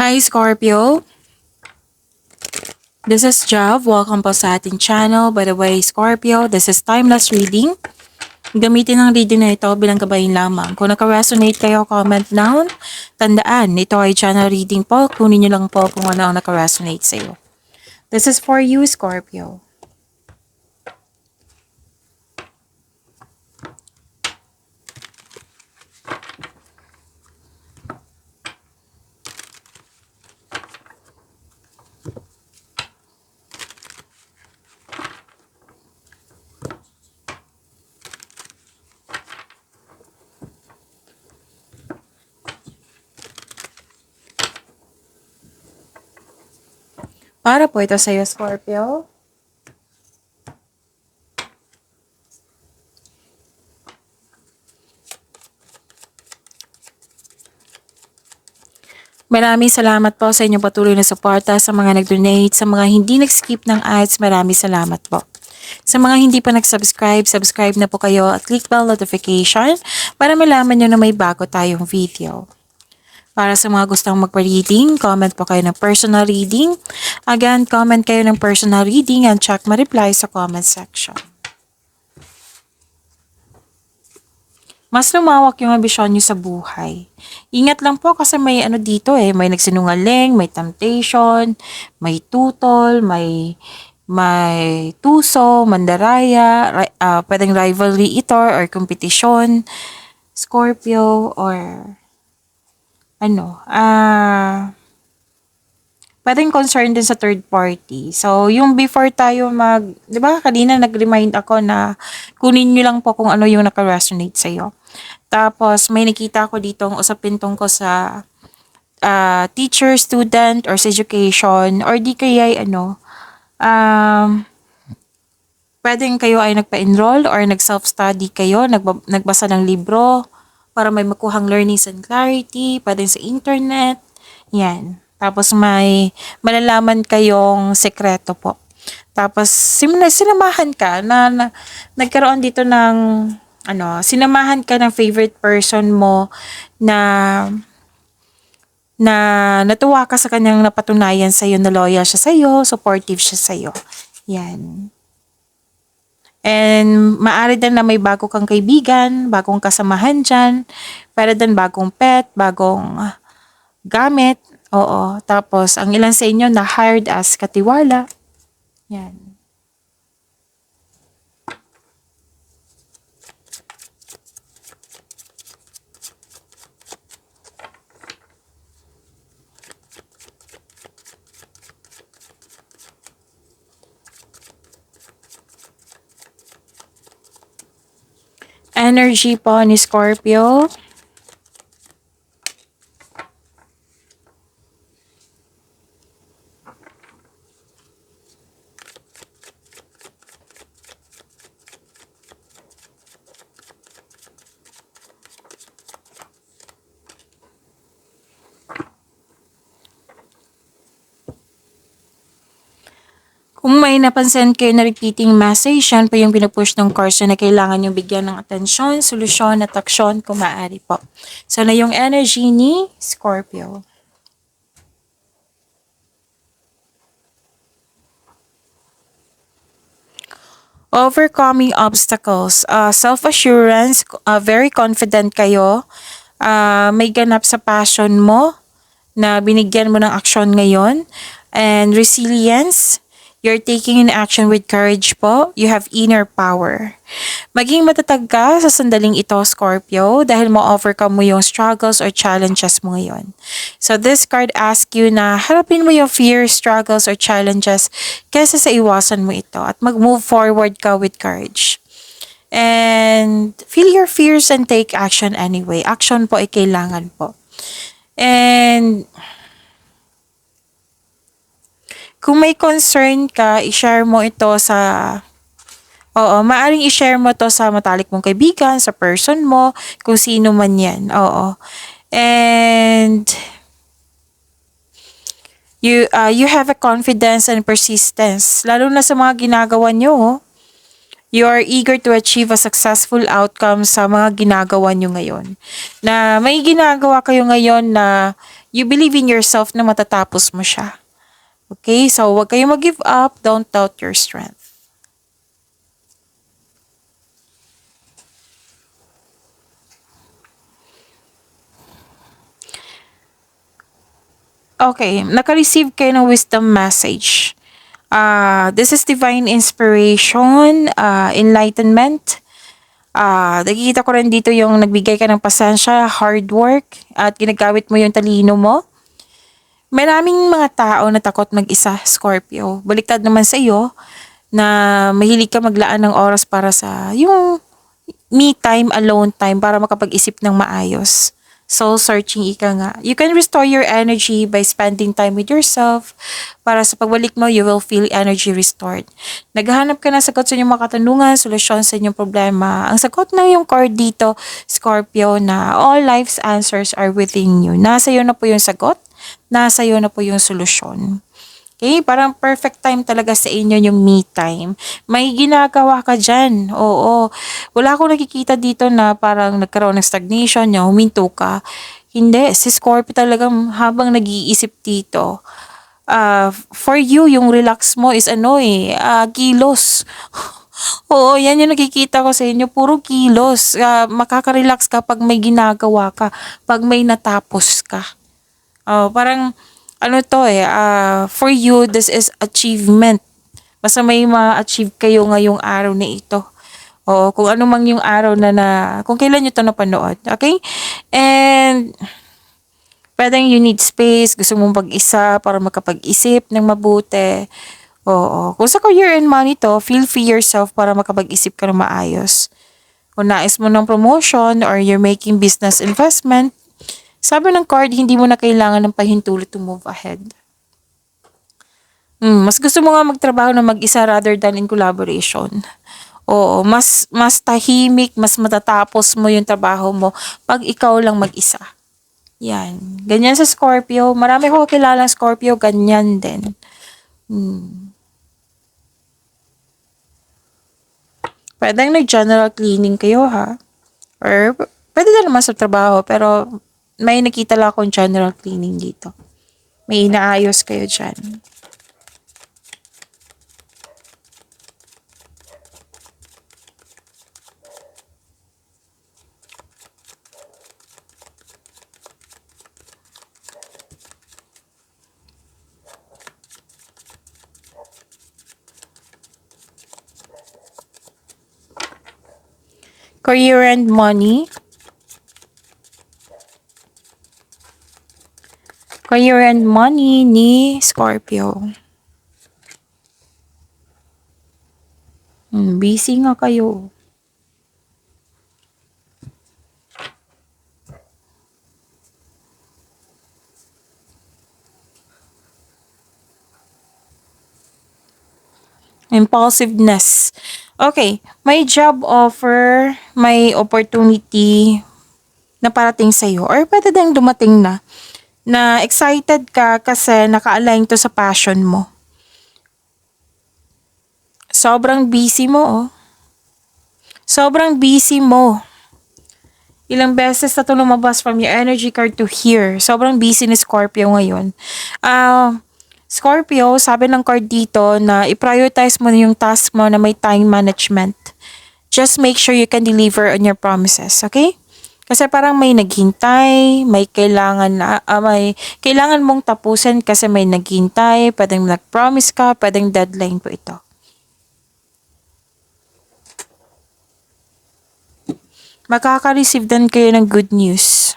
Hi Scorpio, this is Jav. Welcome po sa ating channel. By the way, Scorpio, this is timeless reading. Gamitin ang reading na ito bilang gabayan lamang. Kung naka-resonate kayo, comment down. Tandaan, ito ay channel reading po. Kunin nyo lang po kung ano ang naka-resonate sa iyo. This is for you, Scorpio. Para po ito sa iyo, Scorpio. Maraming salamat po sa inyong patuloy na suporta, sa mga nag-donate, sa mga hindi nag-skip ng ads, maraming salamat po. Sa mga hindi pa nag-subscribe, subscribe na po kayo at click bell notification para malaman nyo na may bago tayong video. Para sa mga gustong magpa-reading, comment po kayo ng personal reading. Again, comment kayo ng personal reading and check ma-reply sa comment section. Mas lumawak yung ambisyon nyo sa buhay. Ingat lang po kasi may ano dito may nagsinungaling, may temptation, may tutol, may tuso, mandaraya, pwedeng rivalry ito or competition, Scorpio, or pwedeng concern din sa third party. So, yung before tayo di ba, kanina nag-remind ako na kunin nyo lang po kung ano yung naka-resonate sa'yo. Tapos, may nakita ko dito ang usapin tungkol sa teacher, student, or sa education, or di kaya pwedeng kayo ay nagpa-enroll or nag-self-study kayo, nagbasa ng libro para may makuhang learnings and clarity, pwedeng sa internet, yan. Tapos may malalaman kayong sekreto po. Tapos sinamahan ka na nagkaroon dito ng sinamahan ka ng favorite person mo na natuwa ka sa kanyang napatunayan sa iyo na loyal siya sa iyo, supportive siya sa iyo. Yan. And maaari din na may bago kang kaibigan, bagong kasamahan dyan, para din bagong pet, bagong gamit. Oo. Tapos, ang ilan sa inyo na hired as katiwala. Yan. Energy po ni Scorpio. Kung may napansin kayo na repeating message, yan po yung pinupush ng course na kailangan yung bigyan ng atensyon, solusyon, at aksyon kung maaari po. So na yung energy ni Scorpio. Overcoming obstacles, self-assurance, very confident kayo, may ganap sa passion mo na binigyan mo ng aksyon ngayon, and resilience, you're taking an action with courage po. You have inner power. Maging matatag ka sa sandaling ito, Scorpio, dahil ma-overcome mo yung struggles or challenges mo ngayon. So this card asks you na harapin mo yung fears, struggles, or challenges kaysa sa iwasan mo ito at mag-move forward ka with courage. And feel your fears and take action anyway. Action po ay kailangan po. And kung may concern ka, i-share mo ito maaring i-share mo to sa matalik mong kaibigan, sa person mo, kung sino man yan. And you have a confidence and persistence, lalo na sa mga ginagawa nyo. You are eager to achieve a successful outcome sa mga ginagawa nyo ngayon. Na may ginagawa kayo ngayon na You believe in yourself na matatapos mo siya. Okay? So, huwag kayong mag-give up. Don't doubt your strength. Okay, naka-receive kayo ng wisdom message. This is divine inspiration, enlightenment. Nakikita ko rin dito yung nagbigay ka ng pasensya, hard work, at ginagamit mo yung talino mo. Maraming mga tao na takot mag-isa, Scorpio. Baliktad naman sa iyo na mahilig ka maglaan ng oras para sa yung me time, alone time para makapag-isip ng maayos. Soul searching ika nga. You can restore your energy by spending time with yourself. Para sa pagbalik mo, you will feel energy restored. Naghahanap ka ng sagot sa inyong mga katanungan, solusyon sa inyong problema. Ang sagot ng yung card dito, Scorpio, na all life's answers are within you. Nasa iyo na po yung sagot. Nasa iyo na po yung solusyon. Okay, parang perfect time talaga sa inyo yung me time. May ginagawa ka dyan. Oo. Wala akong nakikita dito na parang nagkaroon ng stagnation, yung huminto ka. Hindi. Si Scorpio talagang habang nag-iisip dito. For you, yung relax mo is kilos. Oo, yan yung nakikita ko sa inyo. Puro kilos. Makaka-relax ka pag may ginagawa ka. Pag may natapos ka. Parang for you, this is achievement. Basta may ma-achieve kayo ngayong araw na ito. O kung ano mang yung araw kung kailan nyo ito napanood. Okay? And, pwedeng you need space, gusto mong pag-isa para makapag-isip ng mabuti. Oo. Kung sa career and money to, feel free yourself para makapag-isip ka ng maayos. Kung nais mo ng promotion or you're making business investment, sabi ng card, hindi mo na kailangan ng pahintulot to move ahead. Mas gusto mo nga magtrabaho na mag-isa rather than in collaboration. Oo, mas tahimik, mas matatapos mo yung trabaho mo pag ikaw lang mag-isa. Yan. Ganyan sa Scorpio. Marami ko kilalang Scorpio, ganyan din. Pwedeng nag-general cleaning kayo, ha? Or pwede na naman sa trabaho, pero may nakita lang akong general cleaning dito. May inaayos kayo dyan. Career and money. Career and money ni Scorpio. Busy nga kayo. Impulsiveness. Okay, may job offer, may opportunity na parating sa'yo or pwede din dumating na excited ka kasi naka-align to sa passion mo. Sobrang busy mo, oh. Sobrang busy mo. Ilang beses na ito lumabas from your energy card to here. Sobrang busy ni Scorpio ngayon. Scorpio, sabi ng card dito na i-prioritize mo yung task mo na may time management. Just make sure you can deliver on your promises, okay? Kasi parang may naghintay, may kailangan mong tapusin kasi may naghintay, pwedeng nag-promise ka, pwedeng deadline po ito. Makaka-receive din kayo ng good news.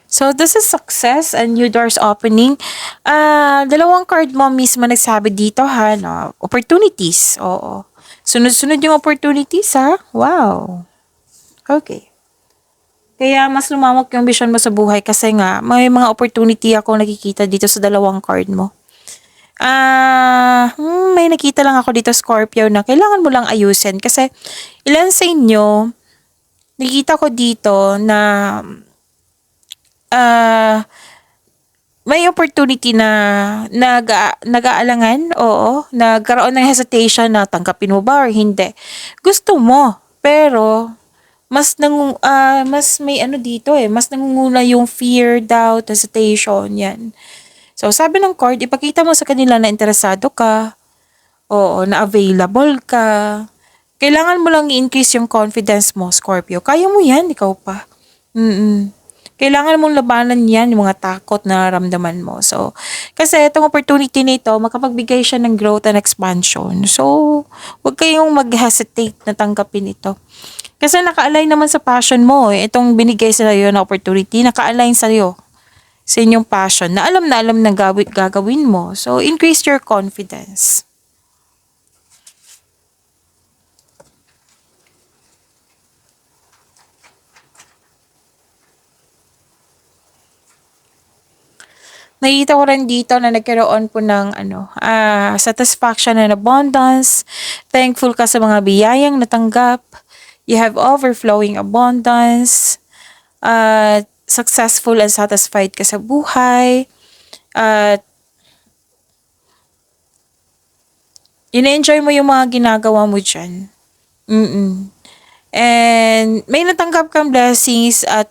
So, this is success and new doors opening. Dalawang card mo mismo nagsabi dito, ha, no? Opportunities. Oo. Sunod-sunod yung opportunities, ha? Wow. Okay. Kaya mas lumawak yung vision mo sa buhay kasi nga, may mga opportunity ako nakikita dito sa dalawang card mo. May nakita lang ako dito, Scorpio, na kailangan mo lang ayusin kasi ilan sa inyo, nakita ko dito na may opportunity na nag-aalangan, oo, nagkaroon ng hesitation na tanggapin mo ba or hindi. Gusto mo, pero mas may ano dito mas nangunguna yung fear, doubt, hesitation, yan. So, sabi ng card, ipakita mo sa kanila na interesado ka, oo, na available ka. Kailangan mo lang i-increase yung confidence mo, Scorpio. Kaya mo yan, ikaw pa. Mm. Kailangan mong labanan yan, yung mga takot na nararamdaman mo. So, kasi itong opportunity nito, makapagbigay siya ng growth and expansion. So, huwag kayong mag-hesitate na tanggapin ito. Kasi naka-align naman sa passion mo. Itong binigay sa iyo na opportunity, naka-align sa iyo sa inyong passion na alam na gagawin mo. So, increase your confidence. Nakikita ko rin dito na nagkaroon po ng satisfaction and abundance. Thankful ka sa mga biyayang natanggap. You have overflowing abundance. Successful and satisfied ka sa buhay. At in-enjoy mo yung mga ginagawa mo dyan. Mm-mm. And may natanggap kang blessings at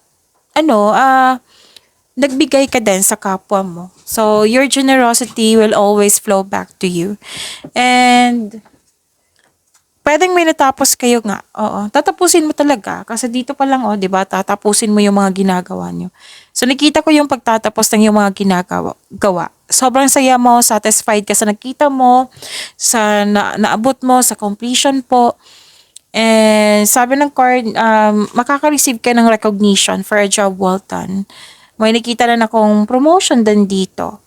nagbigay ka din sa kapwa mo. So, your generosity will always flow back to you. And pwedeng may natapos kayo nga. Oo, tatapusin mo talaga. Kasi dito pa lang, 'di ba, tatapusin mo yung mga ginagawa nyo. So, nakita ko yung pagtatapos ng yung mga gawa. Sobrang saya mo, satisfied ka sa nakita mo, sa naabot mo, sa completion po. And sabi ng card, makaka-receive ka ng recognition for a job well done. May nakita na akong promotion din dito.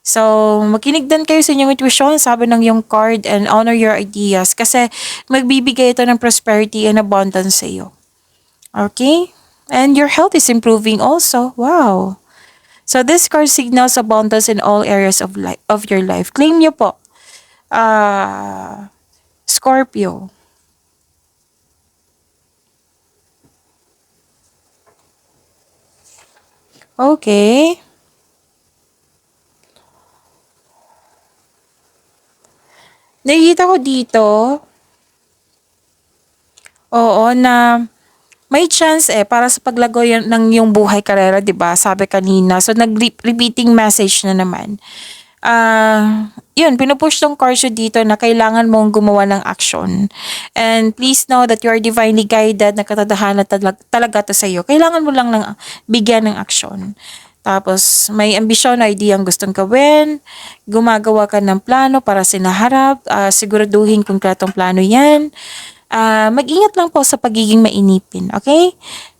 So, makinig din kayo sa inyong intuition, sabi ng yung card, and honor your ideas kasi magbibigay ito ng prosperity and abundance sa iyo. Okay? And your health is improving also. Wow. So, this card signals abundance in all areas of your life. Claim niyo po. Scorpio. Okay. Nakikita ko dito, oo, na may chance para sa paglago ng yung buhay karera, 'di ba? Sabi kanina. So nag-repeating message na naman. Yun, pinupush tong card dito na kailangan mong gumawa ng action. And please know that you are divinely guided, na katadhana talaga to sa iyo. Kailangan mo lang ng bigyan ng action. Tapos, may ambisyon na idea ang gustong gawin, gumagawa ka ng plano para sinaharap, siguraduhin kung kratong plano yan. Mag-ingat lang po sa pagiging mainipin, okay?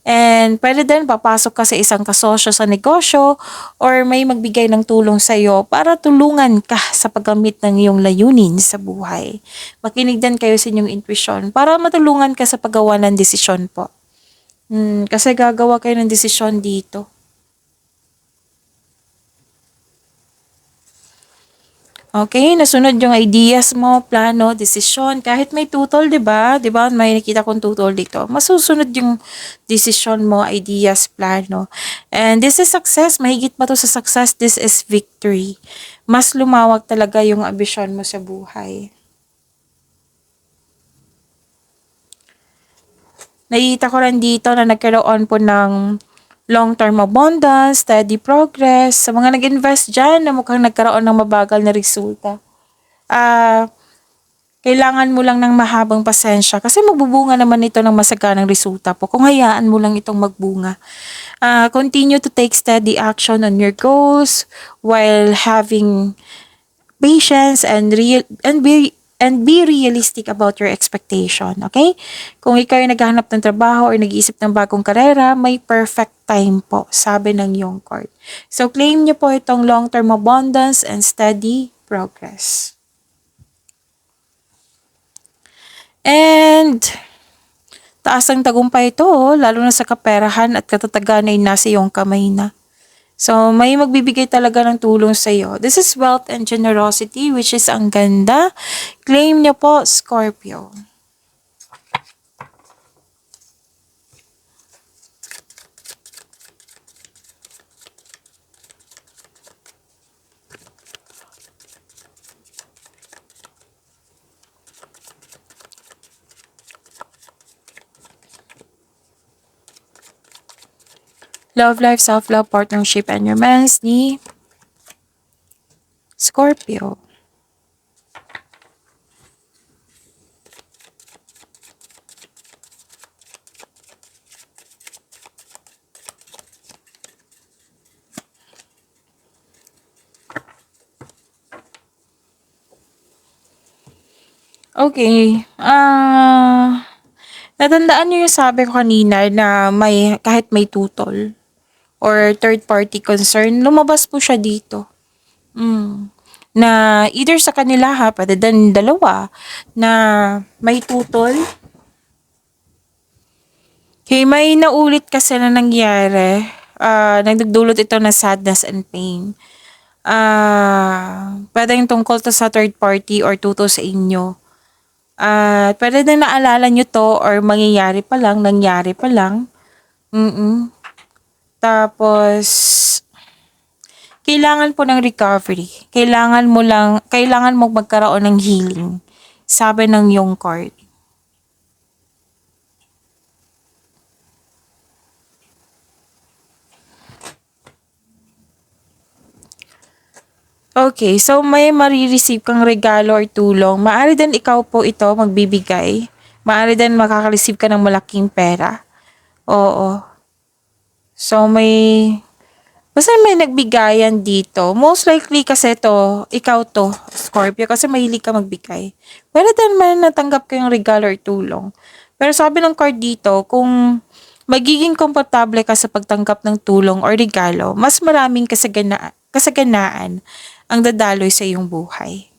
And pwede din papasok ka sa isang kasosyo sa negosyo or may magbigay ng tulong sa iyo para tulungan ka sa paggamit ng iyong layunin sa buhay. Makinig din kayo sa inyong intuition para matulungan ka sa paggawa ng desisyon po. Kasi gagawa kayo ng desisyon dito. Okay, nasunod yung ideas mo, plano, desisyon. Kahit may tutol, 'di ba? 'Di ba? May nakita kong tutol dito. Masusunod yung desisyon mo, ideas, plano. And this is success. Mahigit pa to sa success. This is victory. Mas lumawak talaga yung ambisyon mo sa buhay. Nakita ko rin dito na nagkaroon po ng long-term abundance, steady progress. Sa mga nag-invest dyan na mukhang nagkaroon ng mabagal na resulta. Kailangan mo lang ng mahabang pasensya kasi magbubunga naman ito ng masaganang resulta po kung hayaan mo lang itong magbunga. Continue to take steady action on your goals while having patience and be realistic about your expectation, okay? Kung ikaw ay naghahanap ng trabaho or nag-iisip ng bagong karera, may perfect time po, sabi ng iyong card. So, claim niyo po itong long-term abundance and steady progress. And, taas ang tagumpay ito, lalo na sa kaperahan at katatagan ay nasa iyong kamay na. So, may magbibigay talaga ng tulong sa iyo. This is wealth and generosity, which is ang ganda. Claim niyo po, Scorpio. Love life, self-love, partnership, and romance ni Scorpio. Okay. Natandaan niyo yung sabi ko kanina na kahit may tutol or third party concern, lumabas po siya dito. Na either sa kanila ha, pwede din dalawa, na may tutol. Okay, may naulit kasi na nangyari. Nagdudulot ito ng sadness and pain. Pwedeng tungkol to sa third party or tuto sa inyo. Pwede din naalala nyo to or mangyayari pa lang, nangyari pa lang. Tapos, kailangan po ng recovery. Kailangan mo magkaroon ng healing. Sabi ng yung card. Okay, so may marireceive kang regalo or tulong. Maaari din ikaw po ito magbibigay. Maaari din makaka-receive ka ng malaking pera. Oo. So basta may nagbigayan dito. Most likely kasi ikaw to, Scorpio, kasi mahilig ka magbigay. Pwede din man natanggap kayong regalo or tulong. Pero sabi ng card dito, kung magiging komportable ka sa pagtanggap ng tulong or regalo, mas maraming kasaganaan ang dadaloy sa iyong buhay.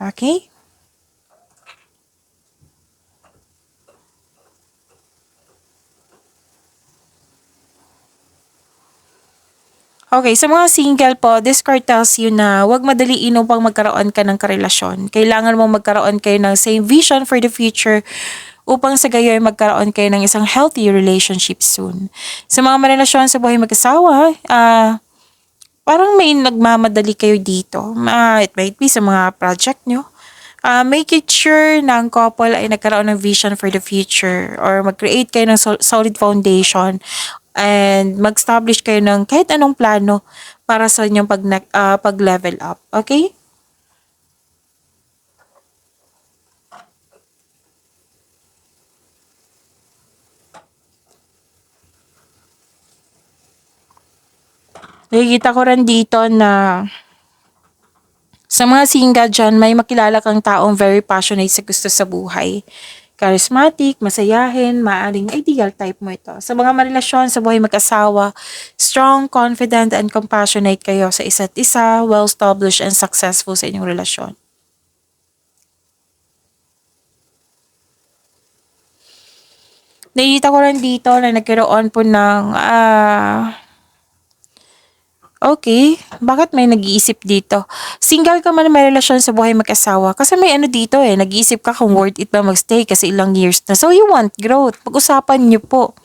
Okay? Okay, sa mga single po, this card tells you na huwag madaliin upang magkaroon ka ng karelasyon. Kailangan mo magkaroon kayo ng same vision for the future upang sa gayon magkaroon kayo ng isang healthy relationship soon. Sa mga marelasyon sa buhay mag-asawa, parang may nagmamadali kayo dito. It might be sa mga project nyo. Make it sure na ang couple ay nagkaroon ng vision for the future or mag-create kayo ng solid foundation and mag-establish kayo ng kahit anong plano para sa inyong pag-level up. Okay? Nakikita ko rin dito na sa mga single dyan, may makilala kang taong very passionate sa gusto sa buhay. Charismatic, masayahin, maaring ideal type mo ito. Sa mga marelasyon sa buhay mag-asawa, strong, confident, and compassionate kayo sa isa't isa, well-established and successful sa inyong relasyon. Nakikita ko rin dito na nagkaroon po ng okay, bakit may nag-iisip dito? Single ka man may relasyon sa buhay mag-asawa. Kasi may ano dito nag-iisip ka kung worth it ba magstay kasi ilang years na. So you want growth. Pag-usapan niyo po.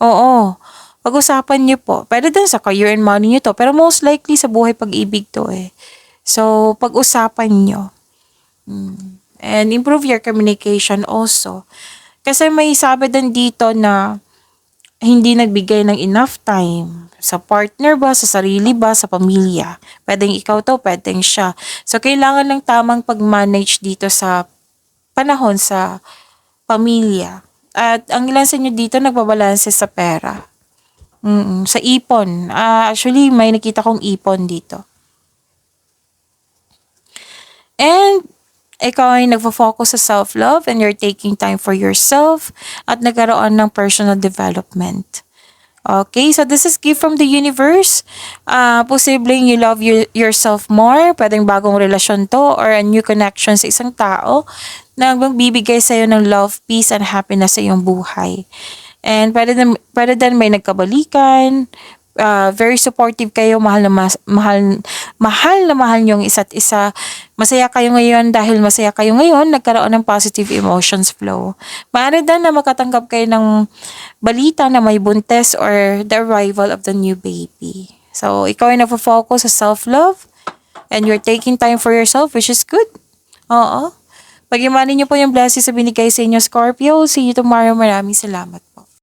Oo. Pag-usapan niyo po. Pwede din sa career and money niyo to. Pero most likely sa buhay pag-ibig to So, pag-usapan niyo. And improve your communication also. Kasi may sabi din dito na hindi nagbigay ng enough time sa partner ba, sa sarili ba, sa pamilya. Pwedeng ikaw to, pwedeng siya. So, kailangan ng tamang pag-manage dito sa panahon sa pamilya. At ang ilan sa inyo dito nagbabalanse sa pera. Sa ipon. Actually, may nakita kong ipon dito. And ikaw ay nagfo-focus sa self-love and you're taking time for yourself at nagkaroon ng personal development. Okay, so this is gift from the universe. Posibleng you love yourself more. Pwedeng bagong relasyon to or a new connection sa isang tao na magbibigay sa'yo ng love, peace, and happiness sa iyong buhay. And pwede din may nagkabalikan, very supportive kayo, mahal na mahal niyo ang isa't isa. Masaya kayo ngayon dahil masaya kayo ngayon, nagkaroon ng positive emotions flow. Maaari din na makatanggap kayo ng balita na may buntes or the arrival of the new baby. So, ikaw ay nagfo-focus sa self-love and you're taking time for yourself, which is good. Oo. Pag-imanin niyo po yung blessings na binigay sa inyo, Scorpio. See you tomorrow. Maraming salamat.